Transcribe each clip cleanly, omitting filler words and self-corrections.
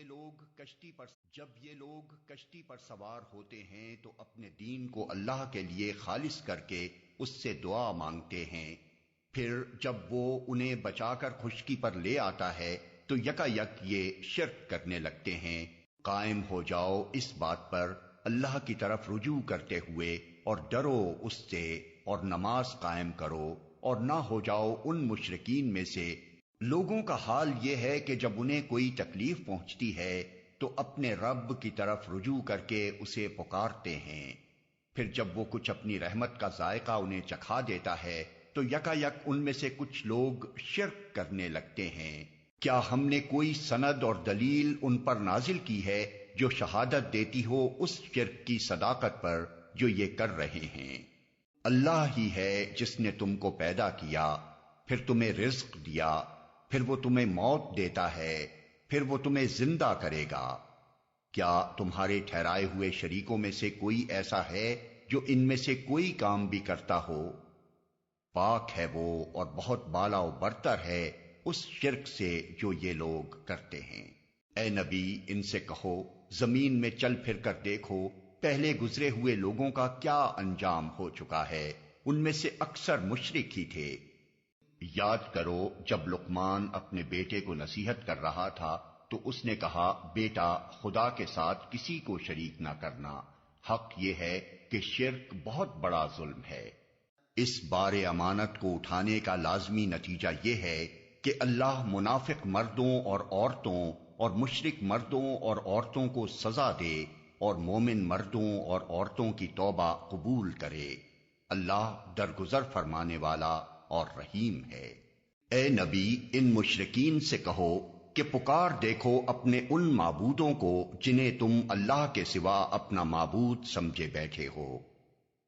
جب یہ لوگ کشتی پر سوار ہوتے ہیں تو اپنے دین کو اللہ کے لیے خالص کر کے اس سے دعا مانگتے ہیں، پھر جب وہ انہیں بچا کر خشکی پر لے آتا ہے تو یکا یک یہ شرک کرنے لگتے ہیں۔ قائم ہو جاؤ اس بات پر اللہ کی طرف رجوع کرتے ہوئے اور ڈرو اس سے اور نماز قائم کرو اور نہ ہو جاؤ ان مشرکین میں سے۔ لوگوں کا حال یہ ہے کہ جب انہیں کوئی تکلیف پہنچتی ہے تو اپنے رب کی طرف رجوع کر کے اسے پکارتے ہیں، پھر جب وہ کچھ اپنی رحمت کا ذائقہ انہیں چکھا دیتا ہے تو یکا یک ان میں سے کچھ لوگ شرک کرنے لگتے ہیں۔ کیا ہم نے کوئی سند اور دلیل ان پر نازل کی ہے جو شہادت دیتی ہو اس شرک کی صداقت پر جو یہ کر رہے ہیں؟ اللہ ہی ہے جس نے تم کو پیدا کیا، پھر تمہیں رزق دیا، پھر وہ تمہیں موت دیتا ہے، پھر وہ تمہیں زندہ کرے گا۔ کیا تمہارے ٹھہرائے ہوئے شریکوں میں سے کوئی ایسا ہے جو ان میں سے کوئی کام بھی کرتا ہو؟ پاک ہے وہ اور بہت بالا و برتر ہے اس شرک سے جو یہ لوگ کرتے ہیں۔ اے نبی ان سے کہو زمین میں چل پھر کر دیکھو پہلے گزرے ہوئے لوگوں کا کیا انجام ہو چکا ہے، ان میں سے اکثر مشرک ہی تھے۔ یاد کرو جب لقمان اپنے بیٹے کو نصیحت کر رہا تھا تو اس نے کہا، بیٹا خدا کے ساتھ کسی کو شریک نہ کرنا، حق یہ ہے کہ شرک بہت بڑا ظلم ہے۔ اس بار امانت کو اٹھانے کا لازمی نتیجہ یہ ہے کہ اللہ منافق مردوں اور عورتوں اور مشرک مردوں اور عورتوں کو سزا دے اور مومن مردوں اور عورتوں کی توبہ قبول کرے۔ اللہ درگزر فرمانے والا اور رحیم ہے۔ اے نبی ان مشرکین سے کہو کہ پکار دیکھو اپنے ان معبودوں کو جنہیں تم اللہ کے سوا اپنا معبود سمجھے بیٹھے ہو۔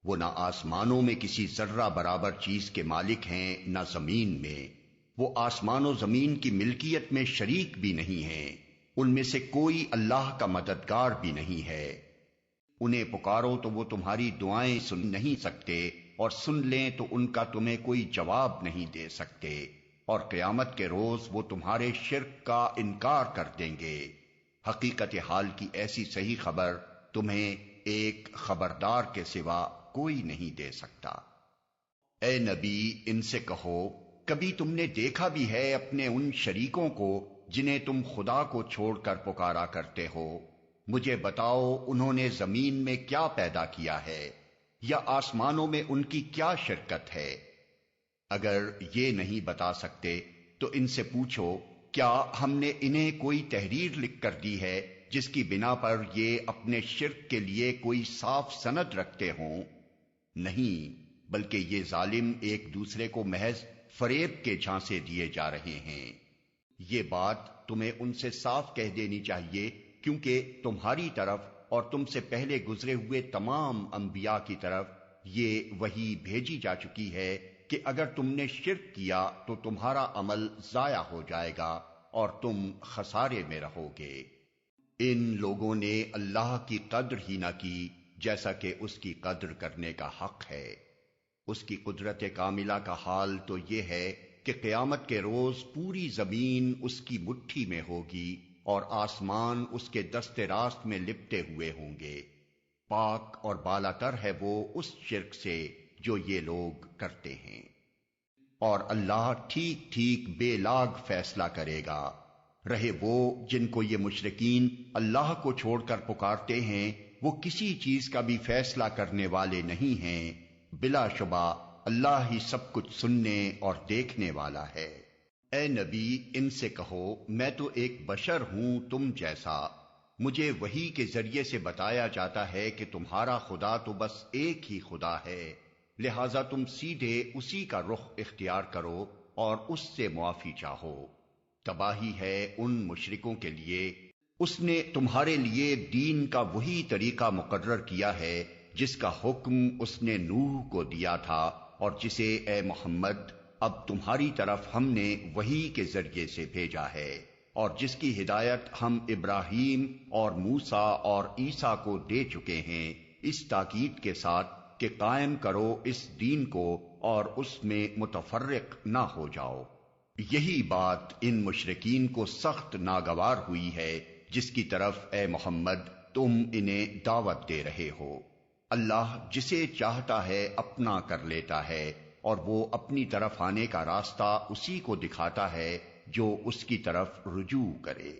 وہ نہ آسمانوں میں کسی ذرہ برابر چیز کے مالک ہیں نہ زمین میں، وہ آسمان و زمین کی ملکیت میں شریک بھی نہیں ہیں، ان میں سے کوئی اللہ کا مددگار بھی نہیں ہے۔ انہیں پکارو تو وہ تمہاری دعائیں سن نہیں سکتے، اور سن لیں تو ان کا تمہیں کوئی جواب نہیں دے سکتے، اور قیامت کے روز وہ تمہارے شرک کا انکار کر دیں گے۔ حقیقت حال کی ایسی صحیح خبر تمہیں ایک خبردار کے سوا کوئی نہیں دے سکتا۔ اے نبی ان سے کہو کبھی تم نے دیکھا بھی ہے اپنے ان شریکوں کو جنہیں تم خدا کو چھوڑ کر پکارا کرتے ہو؟ مجھے بتاؤ انہوں نے زمین میں کیا پیدا کیا ہے یا آسمانوں میں ان کی کیا شرکت ہے؟ اگر یہ نہیں بتا سکتے تو ان سے پوچھو کیا ہم نے انہیں کوئی تحریر لکھ کر دی ہے جس کی بنا پر یہ اپنے شرک کے لیے کوئی صاف سند رکھتے ہوں؟ نہیں، بلکہ یہ ظالم ایک دوسرے کو محض فریب کے جھانسے دیے جا رہے ہیں۔ یہ بات تمہیں ان سے صاف کہہ دینی چاہیے کیونکہ تمہاری طرف اور تم سے پہلے گزرے ہوئے تمام انبیاء کی طرف یہ وحی بھیجی جا چکی ہے کہ اگر تم نے شرک کیا تو تمہارا عمل ضائع ہو جائے گا اور تم خسارے میں رہو گے۔ ان لوگوں نے اللہ کی قدر ہی نہ کی جیسا کہ اس کی قدر کرنے کا حق ہے۔ اس کی قدرت کاملہ کا حال تو یہ ہے کہ قیامت کے روز پوری زمین اس کی مٹھی میں ہوگی اور آسمان اس کے دست راست میں لپٹے ہوئے ہوں گے۔ پاک اور بالا تر ہے وہ اس شرک سے جو یہ لوگ کرتے ہیں، اور اللہ ٹھیک ٹھیک بے لاگ فیصلہ کرے گا۔ رہے وہ جن کو یہ مشرکین اللہ کو چھوڑ کر پکارتے ہیں، وہ کسی چیز کا بھی فیصلہ کرنے والے نہیں ہیں، بلا شبہ اللہ ہی سب کچھ سننے اور دیکھنے والا ہے۔ اے نبی ان سے کہو میں تو ایک بشر ہوں تم جیسا، مجھے وحی کے ذریعے سے بتایا جاتا ہے کہ تمہارا خدا تو بس ایک ہی خدا ہے، لہذا تم سیدھے اسی کا رخ اختیار کرو اور اس سے معافی چاہو۔ تباہی ہے ان مشرکوں کے لیے، اس نے تمہارے لیے دین کا وہی طریقہ مقرر کیا ہے جس کا حکم اس نے نوح کو دیا تھا، اور جسے اے محمد اب تمہاری طرف ہم نے وحی کے ذریعے سے بھیجا ہے، اور جس کی ہدایت ہم ابراہیم اور موسیٰ اور عیسیٰ کو دے چکے ہیں، اس تاکید کے ساتھ کہ قائم کرو اس دین کو اور اس میں متفرق نہ ہو جاؤ۔ یہی بات ان مشرکین کو سخت ناگوار ہوئی ہے جس کی طرف اے محمد تم انہیں دعوت دے رہے ہو۔ اللہ جسے چاہتا ہے اپنا کر لیتا ہے، اور وہ اپنی طرف آنے کا راستہ اسی کو دکھاتا ہے جو اس کی طرف رجوع کرے۔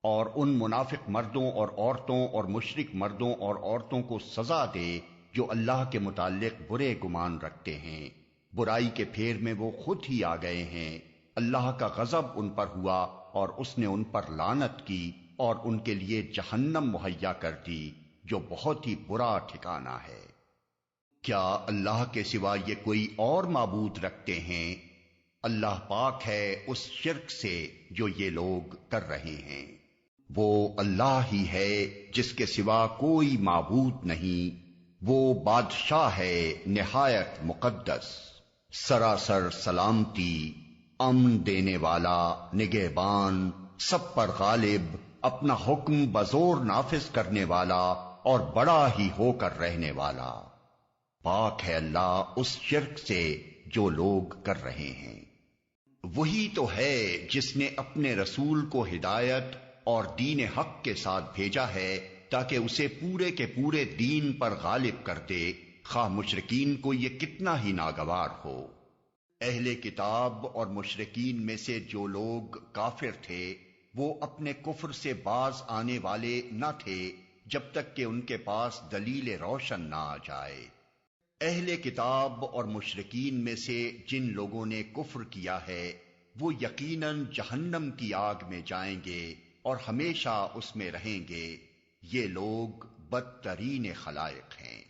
اور ان منافق مردوں اور عورتوں اور مشرک مردوں اور عورتوں کو سزا دے جو اللہ کے متعلق برے گمان رکھتے ہیں، برائی کے پھیر میں وہ خود ہی آ گئے ہیں۔ اللہ کا غضب ان پر ہوا اور اس نے ان پر لعنت کی اور ان کے لیے جہنم مہیا کر دی جو بہت ہی برا ٹھکانہ ہے۔ کیا اللہ کے سوا یہ کوئی اور معبود رکھتے ہیں؟ اللہ پاک ہے اس شرک سے جو یہ لوگ کر رہے ہیں۔ وہ اللہ ہی ہے جس کے سوا کوئی معبود نہیں، وہ بادشاہ ہے نہایت مقدس، سراسر سلامتی، امن دینے والا، نگہبان، سب پر غالب، اپنا حکم بزور نافذ کرنے والا اور بڑا ہی ہو کر رہنے والا۔ پاک ہے اللہ اس شرک سے جو لوگ کر رہے ہیں۔ وہی تو ہے جس نے اپنے رسول کو ہدایت اور دین حق کے ساتھ بھیجا ہے تاکہ اسے پورے کے پورے دین پر غالب کر دے، خواہ مشرکین کو یہ کتنا ہی ناگوار ہو۔ اہل کتاب اور مشرکین میں سے جو لوگ کافر تھے وہ اپنے کفر سے باز آنے والے نہ تھے جب تک کہ ان کے پاس دلیل روشن نہ آ جائے۔ اہل کتاب اور مشرکین میں سے جن لوگوں نے کفر کیا ہے وہ یقیناً جہنم کی آگ میں جائیں گے اور ہمیشہ اس میں رہیں گے۔ یہ لوگ بدترین خلائق ہیں۔